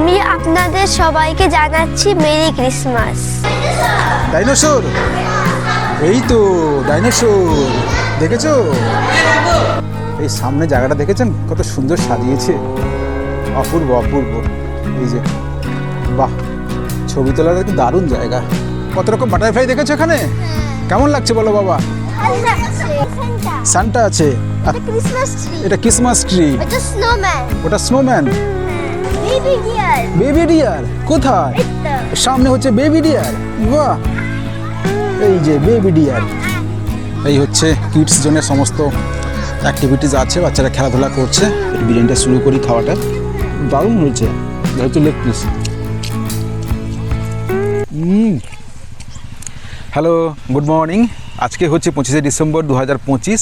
আমি আপনাদের সবাইকে জানাচ্ছি মেরি ক্রিসমাস। ডাইনোসর, এই তো ডাইনোসর দেখেছো? এই সামনে জায়গাটা দেখেছেন কত সুন্দর সাজিয়েছে, অপূর্ব অপূর্ব। এই যে বাহ, ছবি তোলার একটু দারুণ জায়গা। কত রকম বাটারফ্লাই দেখেছো এখানে? কেমন লাগছে বলো বাবা? সান্টা আছে, এটা ক্রিসমাস ট্রি, ওটা স্নোম্যান। বেবি ডিয়ার কোথায়? সামনে হচ্ছে বেবি ডিয়ার। বাহ, এই যে বেবি ডিয়ার। এই হচ্ছে কিডস জোনের সমস্ত অ্যাক্টিভিটিস আছে, বাচ্চারা খেলাধুলা করছে। বিরিয়ানিটা শুরু করি খাওয়াটা, দারুণ হয়েছে। হয়তো leg piece. Hello, good morning. আজকে হচ্ছে 25শে ডিসেম্বর 2025।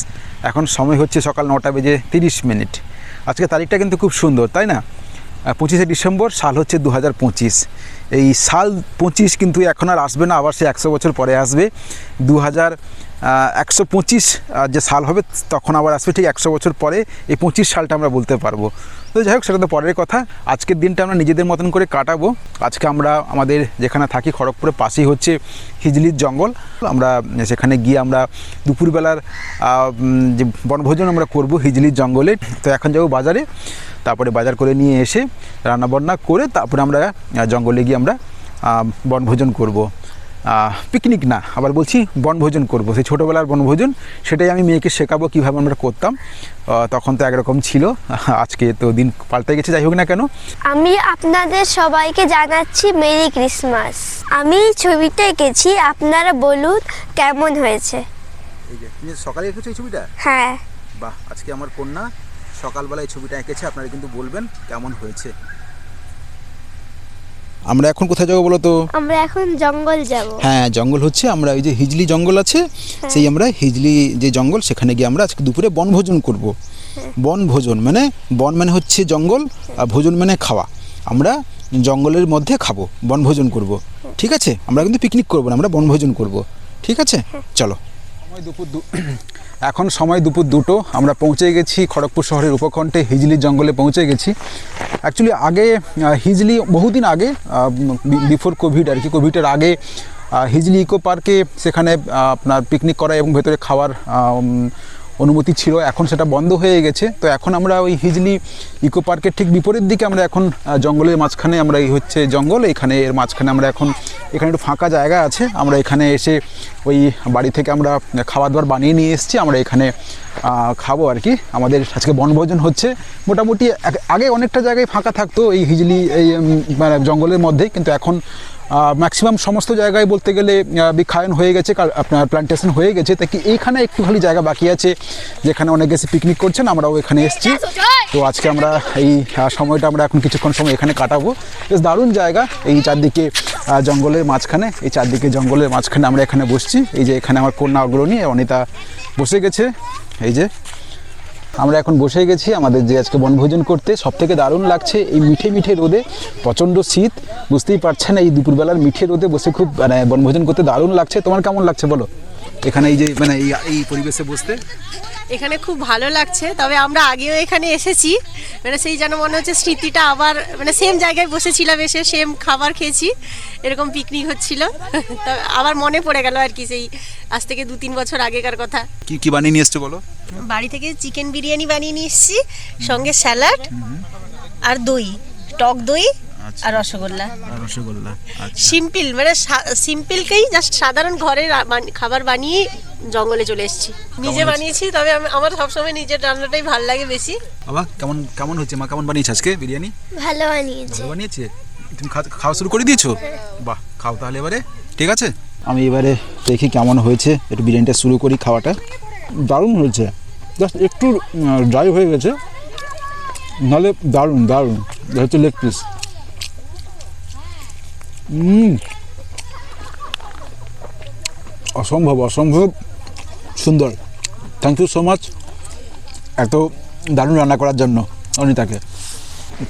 এখন সময় হচ্ছে সকাল 9:30। আজকে তারিখটা কিন্তু খুব সুন্দর, তাই না? 25শে ডিসেম্বর, সাল হচ্ছে 2025। এই সাল 25 কিন্তু এখন আর আসবে না, আবার সে 100 বছর পরে আসবে। 2125 যে সাল হবে তখন আবার আসবে ঠিক 100 বছর পরে। এই 25 সালটা আমরা বলতে পারবো। তো যাই হোক, সেটা তো পরের কথা। আজকের দিনটা আমরা নিজেদের মতন করে কাটাবো। আজকে আমরা আমাদের যেখানে থাকি খড়গপুরের পাশেই হচ্ছে হিজলির জঙ্গল। আমরা সেখানে গিয়ে আমরা দুপুরবেলার যে বনভোজন আমরা করব হিজলির জঙ্গলে। তো এখন যাবো বাজারে, তারপরে বাজার করে নিয়ে এসে রান্নাবান্না করে তারপরে আমরা জঙ্গলে গিয়ে আমরা বনভোজন করব। পিকনিক না, আবার বলছি বনভোজন করব। সেই ছোটোবেলার বনভোজন, সেটাই আমি মেয়েকে শেখাবো কীভাবে আমরা করতাম। তখন তো একরকম ছিল, আজকে তো দিন পাল্টে গেছে। যাই হোক না কেন, আমি আপনাদের সবাইকে জানাচ্ছি মেরি ক্রিসমাস। আমি ছবিটা এঁকেছি, আপনারা বলুন কেমন হয়েছে। এই যে তুমি সকালে এঁকেছো এই ছবিটা? হ্যাঁ। বাহ, আজকে আমার কন্যা সকালবেলা এই ছবিটা এঁকেছে। আপনারা কিন্তু বলবেন কেমন হয়েছে। আমরা এখন কোথায় যাবো বলো তো? আমরা এখন জঙ্গল যাব। হ্যাঁ, জঙ্গল হচ্ছে, আমরা ওই যে হিজলি জঙ্গল আছে, সেই আমরা হিজলি যে জঙ্গল সেখানে গিয়ে আমরা আজকে দুপুরে বনভোজন করব। বনভোজন মানে, বন মানে হচ্ছে জঙ্গল, আর ভোজন মানে খাওয়া। আমরা জঙ্গলের মধ্যে খাবো, বনভোজন করব। ঠিক আছে? আমরা কিন্তু পিকনিক করবো না, আমরা বনভোজন করব। ঠিক আছে, চলো। এখন সময় দুপুর 2টো। আমরা পৌঁছে গেছি খড়গপুর শহরের উপকণ্ঠে হিজলির জঙ্গলে পৌঁছে গেছি। অ্যাকচুয়ালি আগে হিজলি বহুদিন আগে, বিফোর কোভিড আর কি, কোভিডের আগে হিজলি ইকো পার্কে সেখানে আপনার পিকনিক করা এবং ভেতরে খাওয়ার অনুমতি ছিল। এখন সেটা বন্ধ হয়ে গেছে। তো এখন আমরা ওই হিজলি ইকো পার্কের ঠিক বিপরীত দিকে আমরা এখন জঙ্গলের মাঝখানে, আমরা এই হচ্ছে জঙ্গল, এখানে এর মাঝখানে আমরা এখন, এখানে একটু ফাঁকা জায়গা আছে। আমরা এখানে এসে ওই বাড়ি থেকে আমরা খাবার দাবার বানিয়ে নিয়ে এসেছি, আমরা এখানে খাবো আর কি। আমাদের আজকে বনভোজন হচ্ছে। মোটামুটি আগে অনেকটা জায়গায় ফাঁকা থাকতো এই হিজলি এই মানে জঙ্গলের মধ্যেই, কিন্তু এখন ম্যাক্সিমাম সমস্ত জায়গায় বলতে গেলে বৃক্ষায়ন হয়ে গেছে, আপনার প্ল্যান্টেশন হয়ে গেছে। তাই কি এইখানে একটু খালি জায়গা বাকি আছে যেখানে অনেক গেছে পিকনিক করছেন, আমরাও এখানে এসেছি। তো আজকে আমরা এই সময়টা আমরা এখন কিছুক্ষণ সময় এখানে কাটাবো। বেশ দারুণ জায়গা, এই চারদিকে জঙ্গলের মাঝখানে, এই চারদিকে জঙ্গলের মাঝখানে আমরা এখানে বসছি। এই যে এখানে আমার কন্যা অগ্রণী অনিতা বসে গেছে। এই যে আমরা এখন বসে গেছি আমাদের যে আজকে বনভোজন করতে। সবথেকে দারুণ লাগছে এই মিঠে মিঠে রোদে, প্রচণ্ড শীত, বুঝতেই পারছেন। এই দুপুরবেলার মিঠে রোদে বসে খুব মানে বনভোজন করতে দারুণ লাগছে। তোমার কেমন লাগছে বলো এখানে এই যে মানে এই পরিবেশে বসতে? এখানে খুব ভালো লাগছে। তবে আমরা আগেও এখানে এসেছি, মানে সেই যেন মনে হচ্ছে স্মৃতিটা আবার, মানে সেম জায়গায় বসেছিলাম, এসে সেম খাবার খেয়েছি, এরকম পিকনিক হচ্ছিল। আবার মনে পড়ে গেল আর কি, সেই আজ থেকে 2-3 বছর আগেকার কথা। কি কি বানিয়ে নিয়ে এসছো বলো? বাড়ি থেকে চিকেন বিরিয়ানি বানিয়ে নিয়ে এসেছি, সঙ্গে স্যালাড আর দই, টক দই আর রসগোল্লা। রসগোল্লা সিম্পল, মানে সিম্পলকেই জাস্ট সাধারণ ঘরের খাবার বানিয়ে জঙ্গলে চলে এসেছি। নিজে বানিয়েছি, তবে আমার সবসময় নিজের রান্নাটাই ভালো লাগে বেশি। বাবা, কেমন কেমন হচ্ছে? মা কেমন বানিয়েছে আজকে বিরিয়ানি? ভালো বানিয়েছে। ভালো বানিয়েছে। তুমি খাওয়া শুরু করে দিয়েছো? বাহ, খাও তাহলে এবারে। ঠিক আছে, আমি এবারে দেখি কেমন হয়েছে। একটু বিরিয়ানিটা শুরু করি খাওয়াটা। দারুণ হয়েছে, জাস্ট একটু ড্রাই হয়ে গেছে, নাহলে দারুণ দারুণ। হচ্ছে লেগ পিস। অসম্ভব অসম্ভব সুন্দর। থ্যাংক ইউ সো মাচ এত দারুণ রান্না করার জন্য অনিতাকে।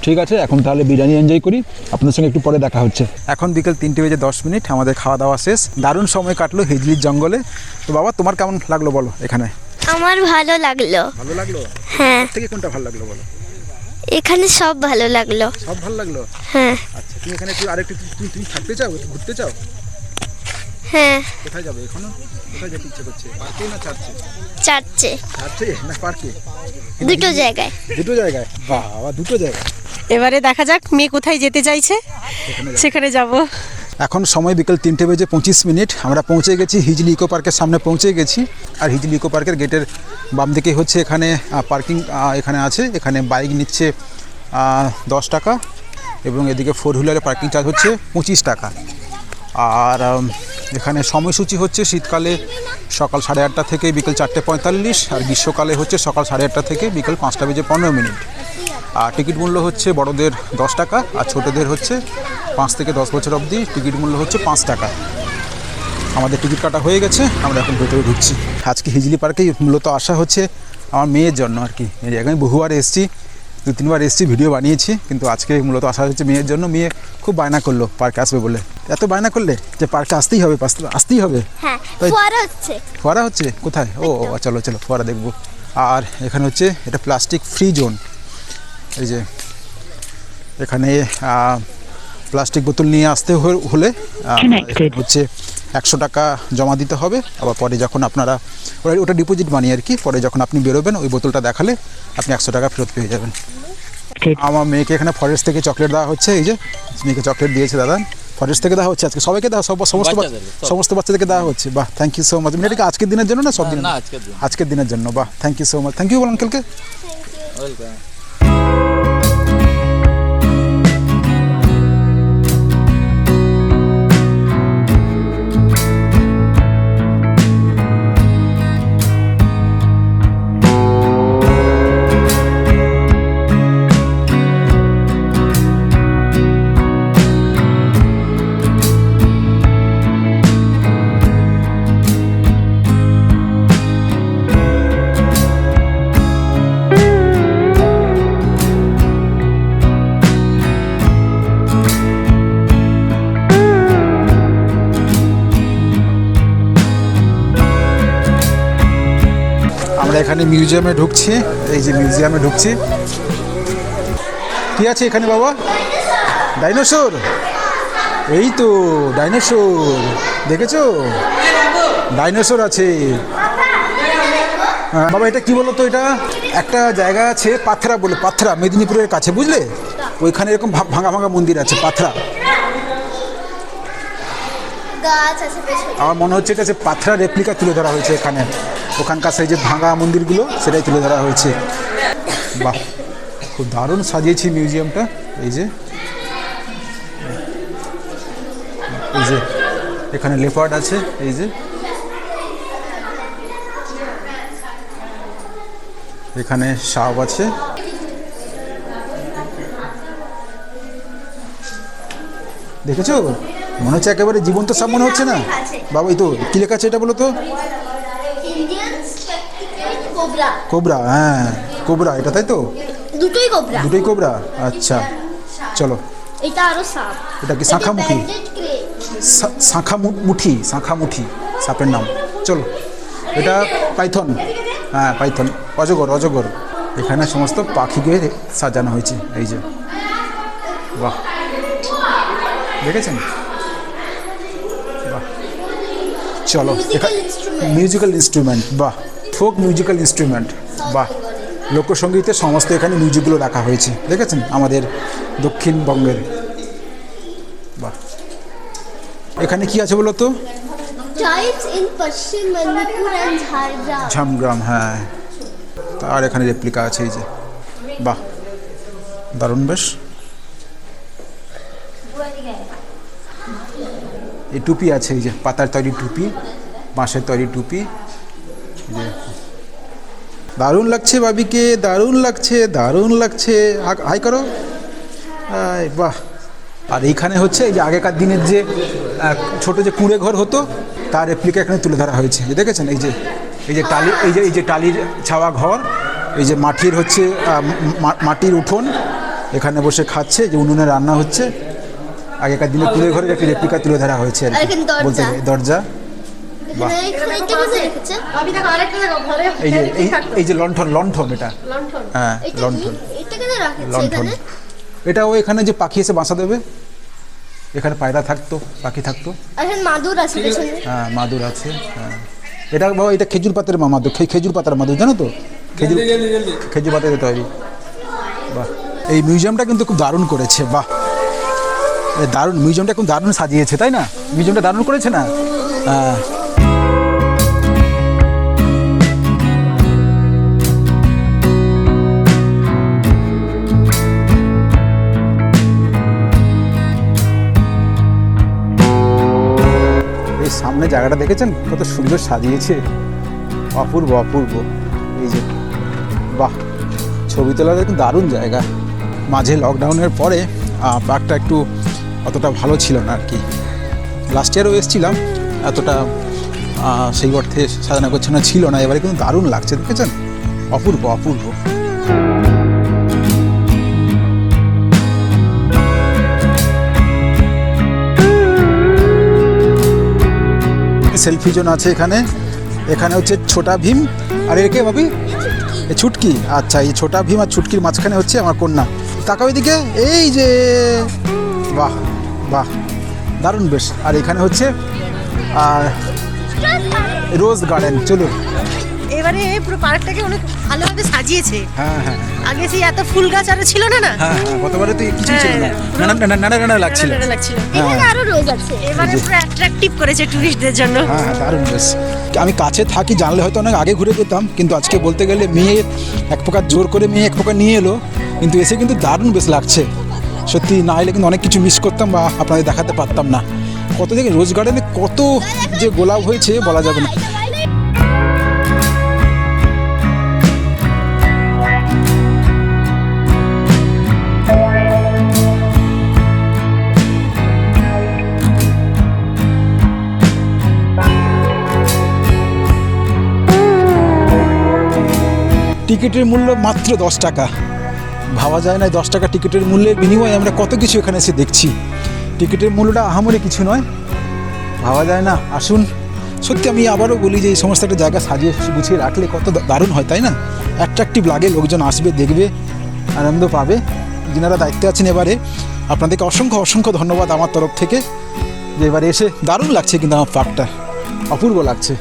ঠিক আছে, এখন তাহলে বিরিয়ানি এনজয় করি। আপনার সঙ্গে একটু পরে দেখা হচ্ছে। এখন বিকেল 3:10, আমাদের খাওয়া দাওয়া শেষ। দারুণ সময় কাটলো হিজলির জঙ্গলে। তো বাবা, তোমার কেমন লাগলো বলো এখানে? আমার ভালো লাগলো। ভালো লাগলো? হ্যাঁ। থেকে কোনটা ভালো লাগলো বলো? এখানে সব ভালো লাগলো। সব ভালো লাগলো? হ্যাঁ। আচ্ছা, তুমি এখানে একটু আরেকটু তুমি থাকতে চাও, ঘুরতে চাও? হ্যাঁ। কোথায় যাবে এখনো? কোথায় যেতে ইচ্ছে করছে, পার্কে না চার্চে? চার্চে। চার্চে না পার্কে? দুটো জায়গায়। দুটো জায়গায়? বাহ, দুটো জায়গায়। এবারে দেখা যাক মেয়ে কোথায় যেতে চাইছে, সেখানে যাব। এখন সময় বিকেল 3:25। আমরা পৌঁছে গেছি হিজলি ইকো পার্কের সামনে পৌঁছে গেছি। আর হিজলি ইকো পার্কের গেটের বাম দিকে হচ্ছে এখানে পার্কিং এখানে আছে। এখানে বাইক নিচ্ছে 10 টাকা এবং এদিকে 4 হুইলারে পার্কিং চার্জ হচ্ছে 25 টাকা। আর এখানে সময়সূচি হচ্ছে শীতকালে সকাল 8:30 থেকে বিকেল 4:45, আর গ্রীষ্মকালে হচ্ছে সকাল 8:30 থেকে বিকেল 5:15। আর টিকিট মূল্য হচ্ছে বড়দের 10 টাকা আর ছোটদের হচ্ছে 5 থেকে 10 বছর অবধি টিকিট মূল্য হচ্ছে 5 টাকা। আমাদের টিকিট কাটা হয়ে গেছে, আমরা এখন ভেতরে ঢুকছি। আজকে হিজলি পার্কে মূলত আসা হচ্ছে আমার মেয়ের জন্য আর কি। এই জায়গায় বহুবার এসেছি, 2-3বার এসেছি, ভিডিও বানিয়েছি, কিন্তু আজকে মূলত আসা হচ্ছে মেয়ের জন্য। মেয়ে খুব বায়না করলো পার্কে আসবে বলে। এত বায়না করলে যে পার্কে আসতেই হবে, আসতেই হবে। হ্যাঁ, তাই ফোয়ারা হচ্ছে। ফোয়ারা হচ্ছে কোথায়? ও চলো চলো ফোয়ারা দেখবো। আর এখানে হচ্ছে এটা প্লাস্টিক ফ্রি জোন। এই যে এখানে প্লাস্টিক বোতল নিয়ে আসতে হলে হচ্ছে 100 টাকা জমা দিতে হবে। আবার পরে যখন আপনারা ওটা ডিপোজিট মানি আর কি, পরে যখন আপনি বেরোবেন ওই বোতলটা দেখালে আপনি 100 টাকা ফেরত পেয়ে যাবেন। আমার মেয়েকে এখানে ফরেস্ট থেকে চকলেট দেওয়া হচ্ছে। এই যে মেয়েকে চকলেট দিয়েছে দাদা, ফরেস্ট থেকে দেওয়া হচ্ছে আজকে সবাইকে দেওয়া, সমস্ত বাচ্চাদেরকে দেওয়া হচ্ছে। বাহ, থ্যাংক ইউ সো মাচ। এটা কি আজকের দিনের জন্য না সব দিন? আজকের দিনের জন্য। বাহ, thank you so much. Thank you বল আঙ্কেলকে। আমরা এখানে মিউজিয়ামে ঢুকছি। এই যে মিউজিয়ামে ঢুকছি। কি আছে এখানে বাবা? ডাইনোসর। এই তো ডাইনোসর, দেখেছো? ডাইনোসর আছে। বাবা এটা কি বলো তো? এটা একটা জায়গা আছে পাথরা বলে, পাথরা, মেদিনীপুরের কাছে, বুঝলে? ওইখানে এরকম ভাঙা ভাঙা মন্দির আছে, পাথরা। আমার মনে হচ্ছে এটা পাথরা রেপ্লিকা তুলে ধরা হয়েছে এখানে। ওখানকার সেই যে ভাঙা মন্দিরগুলো সেটাই তুলে ধরা হয়েছে। বাহ, খুব দারুণ সাজিয়েছি মিউজিয়ামটা। এই যে এখানে লেপার্ড আছে। এই যে এখানে সাপ আছে। দেখেছো? মনে হচ্ছে একেবারে জীবন্ত সাপ মনে হচ্ছে না বাবা? এই তো কি লেখা আছে এটা বলো তো? কোবরা। হ্যাঁ, কোবরা এটা, তাই তো? দুটোই কোবরা। দুটোই কোবরা। আচ্ছা চলো। এটা আরো সাপ। এটা কি শাঁখামুখী? শাঁখামুঠি সাপের নাম। চলো, এটা পাইথন। হ্যাঁ, পাইথন। অজগর। এখানে সমস্ত পাখিকে সাজানো হয়েছে। এই যে বাহ, দেখেছেন? বাহ, চলো। Musical instrument. বাহ, ফোক মিউজিক্যাল ইনস্ট্রুমেন্ট। বাহ, লোকসঙ্গীতের সমস্ত এখানে মিউজিকগুলো রাখা হয়েছে, দেখেছেন? আমাদের দক্ষিণবঙ্গের। বাহ, এখানে কি আছে বলো তো? ঝামগ্রাম। হ্যাঁ, তার এখানে রেপ্লিকা আছে। এই যে বাহ, দারুণ। বেশ, এই টুপি আছে, এই যে পাতার তৈরি টুপি, বাঁশের তৈরি টুপি। দারুণ লাগছে বাবিকে, দারুণ লাগছে। হাই করো। বাহ। আর এইখানে হচ্ছে এই যে আগেকার দিনের যে ছোট যে কুঁড়ে ঘর হতো তার রেপ্লিকা এখানে তুলে ধরা হয়েছে। দেখেছেন? এই যে টালির ছাওয়া ঘর, এই যে মাটির হচ্ছে মাটির উঠোন, এখানে বসে খাচ্ছে, যে উনুনে রান্না হচ্ছে। আগেকার দিনে কুঁড়ে ঘরের একটি রেপ্লিকা তুলে ধরা হয়েছে আর কি, বলতে দরজা। এই যে লণ্ঠন, এটা। হ্যাঁ, লণ্ঠন। কেন রাখছে লণ্ঠন। এখানে? এটাও এখানে যে পাখি এসে বাসা দেবে, এখানে পায়রা থাকতো, পাখি থাকতো। এখন মাদুর আছে পেছনে। হ্যাঁ মাদুর আছে। হ্যাঁ এটা বাবা, এটা খেজুর পাতার মাদুর, খেজুর পাতার মাদুর, জানো তো? খেজুর পাতাতে তৈরি। বাহ, এই মিউজিয়ামটা কিন্তু খুব দারুণ করেছে। বাহ, দারুণ মিউজিয়ামটা খুব দারুণ সাজিয়েছে, তাই না? মিউজিয়ামটা দারুণ করেছে না? হ্যাঁ। এই সামনে জায়গাটা দেখেছেন কত সুন্দর সাজিয়েছে, অপূর্ব অপূর্ব। এই যে বাহ, ছবি তোলার কিন্তু দারুণ জায়গা। মাঝে লকডাউনের পরে পার্কটা একটু অতটা ভালো ছিল না আর কি। লাস্ট ইয়ারও এসেছিলাম, এতটা সেই অর্থে সাজানো গোছানো ছিল না। এবারে কিন্তু দারুণ লাগছে, দেখেছেন? অপূর্ব অপূর্ব। সেলফি জোন আছে এখানে। এখানে হচ্ছে ছোটা ভীম আর এর কে ভাবি, এ ছুটকি। আচ্ছা, এই ছোটা ভীম আর ছুটকির মাঝখানে হচ্ছে আমার কন্যা। তাকাও এদিকে, এই যে বাহ বাহ, দারুণ বেশ। আর এখানে হচ্ছে রোজ গার্ডেন। চলো, এবারে পুরো পার্কটাকে অনেক ভালোভাবে সাজিয়েছে। হ্যাঁ হ্যাঁ আগে সেই এত ফুল গাছ আরো ছিল না। হ্যাঁ হ্যাঁ, গতবারে তো কিছু ছিল না, নানা নানা লাগছিল। ভালো লাগছিল। এখানে আরো রোজ আছে। এবারে পুরো অ্যাট্রাকটিভ করেছে টুরিস্টদের জন্য। হ্যাঁ হ্যাঁ, দারুণ বেশ। আমি কাছে থাকি, জানলে হয়তো অনেক আগে ঘুরে যেতাম, কিন্তু আজকে বলতে গেলে মেয়ে এক প্রকার জোর করে মেয়ে এক প্রকার নিয়ে এলো, কিন্তু এসে কিন্তু দারুণ বেশ লাগছে সত্যি। না এলে কিন্তু অনেক কিছু মিস করতাম বা আপনাদের দেখাতে পারতাম না। কত দেখে রোজ গার্ডেনে কত যে গোলাপ হয়েছে বলা যাবে না। টিকিটের মূল্য মাত্র 10 টাকা। ভাবা যায় না 10 টাকা টিকিটের মূল্যের বিনিময়ে আমরা কত কিছু এখানে এসে দেখছি। টিকিটের মূল্যটা আহামরি কিছু নয়, ভাবা যায় না। আসুন, সত্যি আমি আবারও বলি যে এই সমস্ত একটা জায়গা সাজিয়ে গুছিয়ে রাখলে কত দারুণ হয়, তাই না? অ্যাট্রাকটিভ লাগে, লোকজন আসবে, দেখবে, আনন্দ পাবে। যিনারা দায়িত্বে আছেন এবারে, আপনাদেরকে অসংখ্য অসংখ্য ধন্যবাদ আমার তরফ থেকে, যে এবারে এসে দারুণ লাগছে। কিন্তু আমার পার্কটা অপূর্ব লাগছে,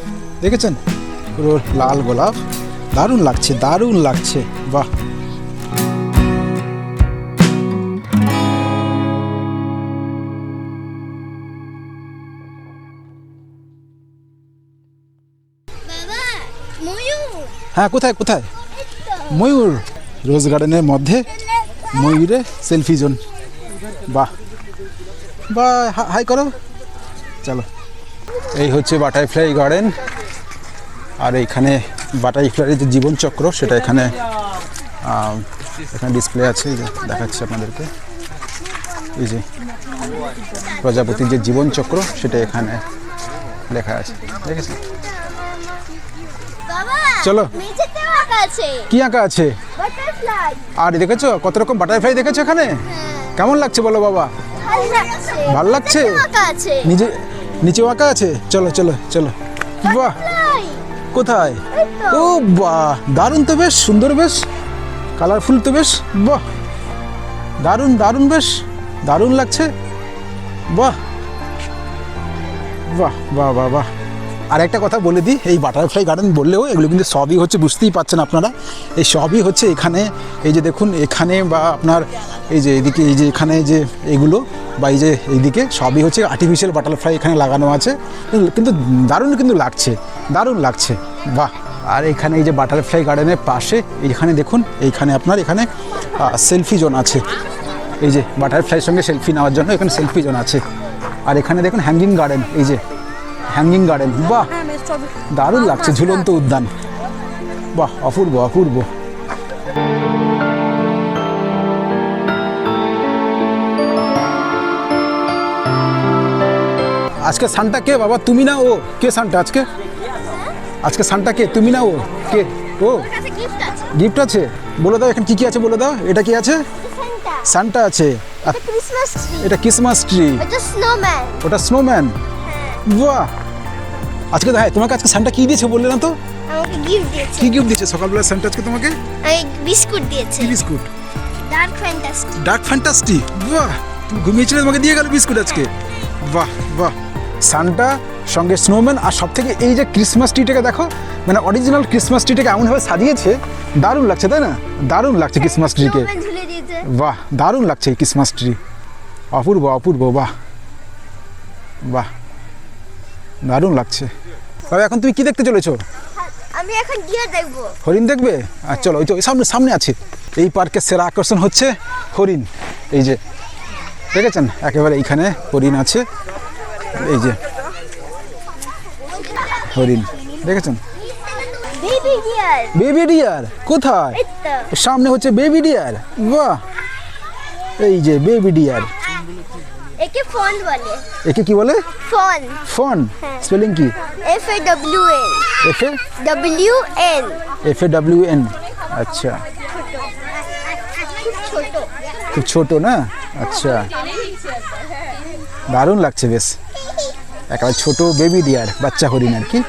দেখেছেন? পুরো লাল গোলাপ, দারুণ লাগছে, দারুণ লাগছে। বাহ, বাবা, ময়ূর। হ্যাঁ, কোথায় কোথায়? ময়ূর, রোজ গার্ডেনের মধ্যে ময়ূরে সেলফি জোন। বাহ বাহ, হাই করো। চলো, এই হচ্ছে বাটারফ্লাই গার্ডেন। আর এইখানে বাটারফ্লাইয়ের যে জীবনচক্র সেটা এখানে এখানে ডিসপ্লে আছে, এই যে দেখাচ্ছি আপনাদেরকে। এই যে প্রজাপতির যে জীবনচক্র সেটা এখানে লেখা আছে, দেখেছেন? বাবা, চলো। মেঝেতেও আঁকা আছে। কি আঁকা আছে? বাটারফ্লাই। আর দেখেছো কত রকম বাটারফ্লাই দেখেছো এখানে? কেমন লাগছে বলো বাবা? ভালো লাগছে। ভালো লাগছে? মেঝেতেও আঁকা আছে। নিচেও আঁকা আছে। চলো চলো চলো। বাহ, বাটারফ্লাই। কোথায়? এই তো। ও বাহ, দারুণ তো, বেশ সুন্দর, বেশ কালারফুল তো, বেশ বাহ, দারুণ দারুণ, বেশ দারুণ লাগছে। বাহ বাহ বাহ বাহ বাহ। আর একটা কথা বলে দিই, এই বাটারফ্লাই গার্ডেন বললেও এগুলো কিন্তু সবই হচ্ছে, বুঝতেই পারছেন আপনারা, এই সবই হচ্ছে এখানে। এই যে দেখুন এখানে, বা আপনার এই যে এদিকে, এই যে এখানে যে এগুলো, বা এই যে এইদিকে সবই হচ্ছে আর্টিফিশিয়াল বাটারফ্লাই এখানে লাগানো আছে, কিন্তু দারুণ কিন্তু লাগছে, দারুণ লাগছে। বাহ। আর এখানে এই যে বাটারফ্লাই গার্ডেনের পাশে এইখানে দেখুন, এইখানে আপনার এখানে সেলফি জোন আছে। এই যে বাটারফ্লাইয়ের সঙ্গে সেলফি নেওয়ার জন্য এখানে সেলফি জোন আছে। আর এখানে দেখুন হ্যাঙ্গিং গার্ডেন, এই যে হ্যাঙ্গিং গার্ডেন। বাহ, দারুণ লাগছে, ঝুলন্ত উদ্যান। বাহ, অপূর্ব অপূর্ব। আজকে সান্টা কে বাবা, তুমি না ও? কে সান্টা আজকে? আজকে সান্টা কে, তুমি না ও? কে ও? গিফট আছে। গিফট আছে, বলে দাও এখানে কি কি আছে, বলে দাও। এটা কি আছে? সান্টা। সান্টা আছে। আর এটা ক্রিসমাস ট্রি। এটা ক্রিসমাস ট্রি। এটা স্নোম্যান। ওটা স্নোম্যান। বাহ, আজকে হ্যাঁ, তোমাকে আজকে সান্টা কি দিয়েছে বললে না তো? আমাকে গিফট দিয়েছে। কি গিফট দিয়েছে সকালবেলা সান্টা আজকে তোমাকে? আমি বিস্কুট দিয়েছে। কি বিস্কুট? Dark fantasy. ডার্ক ফ্যান্টাস্টি, বাহ, তুমি ঘুমিয়েছিলে, তোমাকে দিয়ে গেল বিস্কুট আজকে। বাহ বাহ, সান্টা সঙ্গে স্নোম্যান, আর সব থেকে এই যে ক্রিসমাস ট্রিটাকে দেখো, মানে অরিজিনাল ক্রিসমাস ট্রিটাকে এমনভাবে সাজিয়েছে, দারুণ লাগছে তাই না? দারুণ লাগছে ক্রিসমাস ট্রিকে। স্নোম্যান ঝুলে দিয়েছে। বাহ, দারুণ লাগছে এই ক্রিসমাস ট্রি, অপূর্ব অপূর্ব, বাহ বাহ, দারুণ লাগছে। তবে এখন তুমি কি দেখতে চলেছো? আমি এখন ডিয়ার দেখবো। হরিণ দেখবে? আর চলো, ওই তো সামনে সামনে আছে। এই পার্কের সেরা আকর্ষণ হচ্ছে হরিণ। এই যে দেখেছেন, একেবারে এইখানে হরিণ আছে, এই যে হরিণ দেখেছেন। Baby deer. বেবি ডিয়ার কোথায়? এই তো। সামনে হচ্ছে বেবি ডিয়ার, বাহ, এই যে বেবি ডিয়ার। একে ফন বলে। একে কি বলে? ফন। ফন, স্পেলিং কি? FAWN। এফ এ WN। FAWN, আচ্ছা, ছোট। খুব ছোট না? আচ্ছা, দারুণ লাগছে বেশ, একেবারে ছোট বেবি ডিয়ার, বাচ্চা হরিণ আর কি,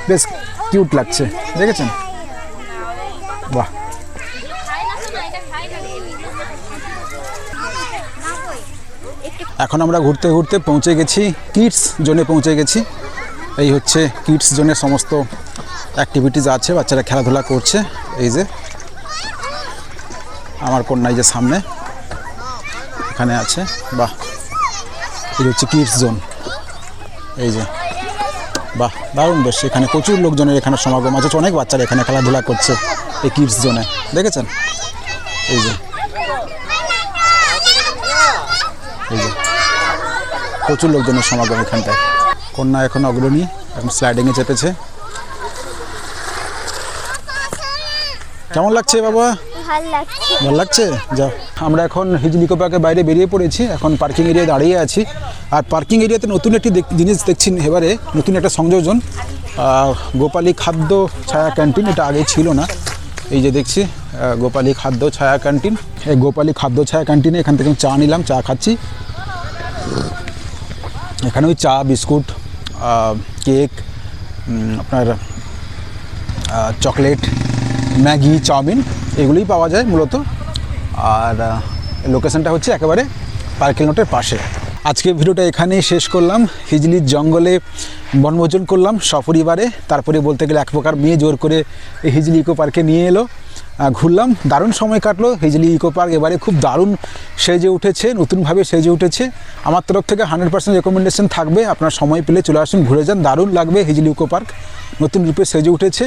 বেশ কিউট লাগছে, দেখেছেন? বাহ, এখন আমরা ঘুরতে ঘুরতে পৌঁছে গেছি কিডস জোনে, পৌঁছে গেছি। এই হচ্ছে কিডস জোনের সমস্ত অ্যাক্টিভিটিস আছে, বাচ্চারা খেলাধুলা করছে। এই যে আমার কন্যা এই যে সামনে এখানে আছে, বাহ, এই হচ্ছে কিডস জোন, এই যে বাহ, দারুণ বেশ, এখানে প্রচুর লোকজনের এখানে সমাগম আছে, অনেক বাচ্চারা এখানে খেলাধুলা করছে এই কিডস জোনে, দেখেছেন? এই যে এই যে প্রচুর লোকজনের সমাগম এখানটায়। কন্যা এখন অগ্রণী, এখন স্লাইডিংয়ে চেপেছে। কেমন লাগছে বাবা? ভালো লাগছে। ভালো লাগছে, যাও। আমরা এখন হিজলি ইকো পার্কের বাইরে বেরিয়ে পড়েছি, এখন পার্কিং এরিয়ায় দাঁড়িয়ে আছি। আর পার্কিং এরিয়াতে নতুন একটি জিনিস দেখছি এবারে, নতুন একটা সংযোজন, গোপালী খাদ্য ছায়া ক্যান্টিন, এটা আগে ছিল না। এই যে দেখছি গোপালী খাদ্য ছায়া ক্যান্টিন, এই গোপালী খাদ্য ছায়া ক্যান্টিনে এখান থেকে চা নিলাম, চা খাচ্ছি। এখানে ওই চা, বিস্কুট, কেক, আপনার চকলেট, ম্যাগি, চাউমিন, এগুলোই পাওয়া যায় মূলত। আর লোকেশনটা হচ্ছে একেবারে পার্কিং লটের পাশে। আজকে ভিডিওটা এখানেই শেষ করলাম। হিজলির জঙ্গলে বনভোজন করলাম সপরিবারে, তারপরে বলতে গেলে এক প্রকার মেয়ে জোর করে এই হিজলি ইকো পার্কে নিয়ে এলো, ঘুরলাম, দারুণ সময় কাটলো। হিজলি ইকো পার্ক এবারে খুব দারুণ সেজে উঠেছে, নতুনভাবে সেজে উঠেছে। আমার তরফ থেকে 100% রেকমেন্ডেশন থাকবে, আপনার সময় পেলে চলে আসুন, ঘুরে যান, দারুণ লাগবে। হিজলি ইকো পার্ক নতুন রূপে সেজে উঠেছে।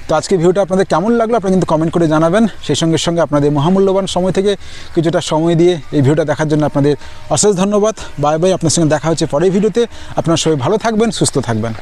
তো আজকে ভিডিওটা আপনাদের কেমন লাগলো আপনারা কিন্তু কমেন্ট করে জানাবেন। সেই সঙ্গে সঙ্গে আপনাদের মহামূল্যবান সময় থেকে কিছুটা সময় দিয়ে এই ভিডিওটা দেখার জন্য আপনাদের অশেষ ধন্যবাদ। বাই বাই, আপনার সঙ্গে দেখা হচ্ছে পরের ভিডিওতে। আপনারা সবাই ভালো থাকবেন, সুস্থ থাকবেন।